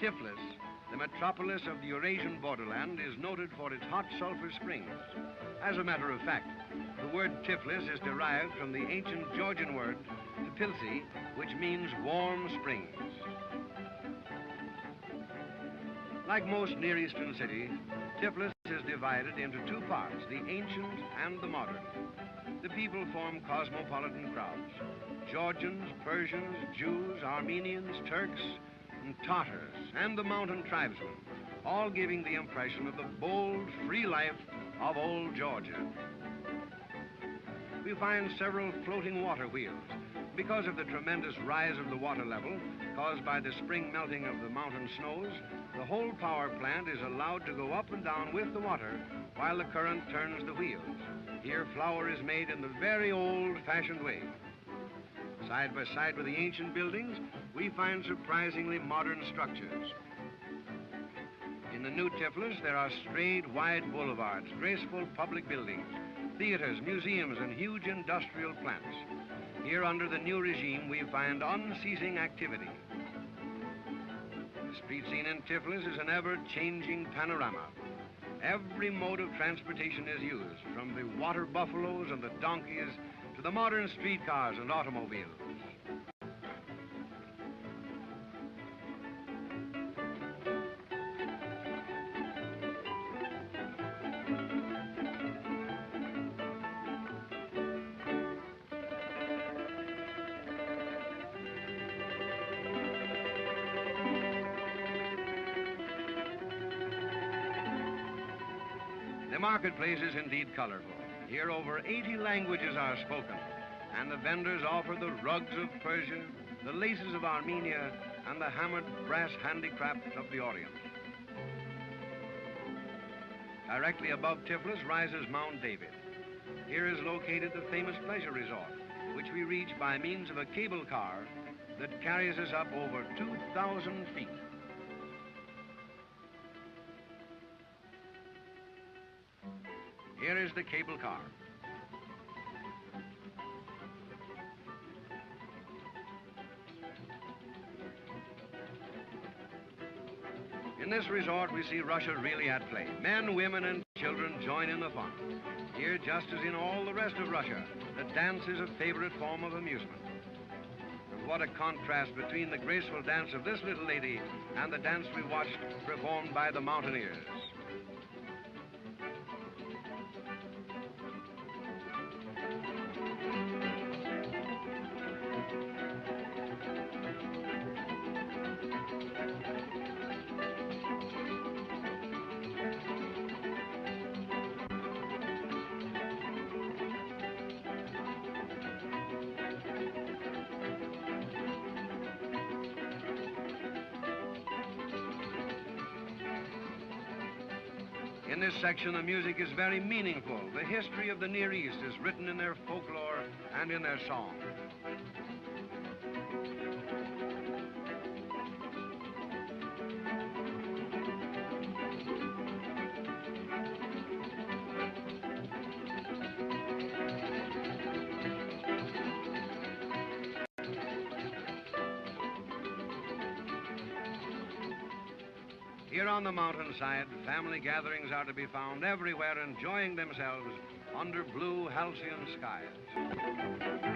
Tiflis, the metropolis of the Eurasian borderland, is noted for its hot sulfur springs. As a matter of fact, the word Tiflis is derived from the ancient Georgian word Tbilisi, which means warm springs. Like most Near Eastern cities, Tiflis is divided into two parts, the ancient and the modern. The people form cosmopolitan crowds: Georgians, Persians, Jews, Armenians, Turks, and Tatars, and the mountain tribesmen, all giving the impression of the bold, free life of old Georgia. We find several floating water wheels. Because of the tremendous rise of the water level caused by the spring melting of the mountain snows, the whole power plant is allowed to go up and down with the water while the current turns the wheels. Here, flour is made in the very old-fashioned way. Side by side with the ancient buildings, we find surprisingly modern structures. In the new Tiflis, there are straight, wide boulevards, graceful public buildings, theaters, museums, and huge industrial plants. Here, under the new regime, we find unceasing activity. The street scene in Tiflis is an ever-changing panorama. Every mode of transportation is used, from the water buffaloes and the donkeys to the modern streetcars and automobiles. The marketplace is indeed colorful. Here over 80 languages are spoken, and the vendors offer the rugs of Persia, the laces of Armenia, and the hammered brass handicrafts of the Orient. Directly above Tiflis rises Mount David. Here is located the famous pleasure resort, which we reach by means of a cable car that carries us up over 2,000 feet. Here is the cable car. In this resort, we see Russia really at play. Men, women, and children join in the fun. Here, just as in all the rest of Russia, the dance is a favorite form of amusement. And what a contrast between the graceful dance of this little lady and the dance we watched performed by the mountaineers. In this section, the music is very meaningful. The history of the Near East is written in their folklore and in their song. Here on the mountainside, family gatherings are to be found everywhere, enjoying themselves under blue halcyon skies.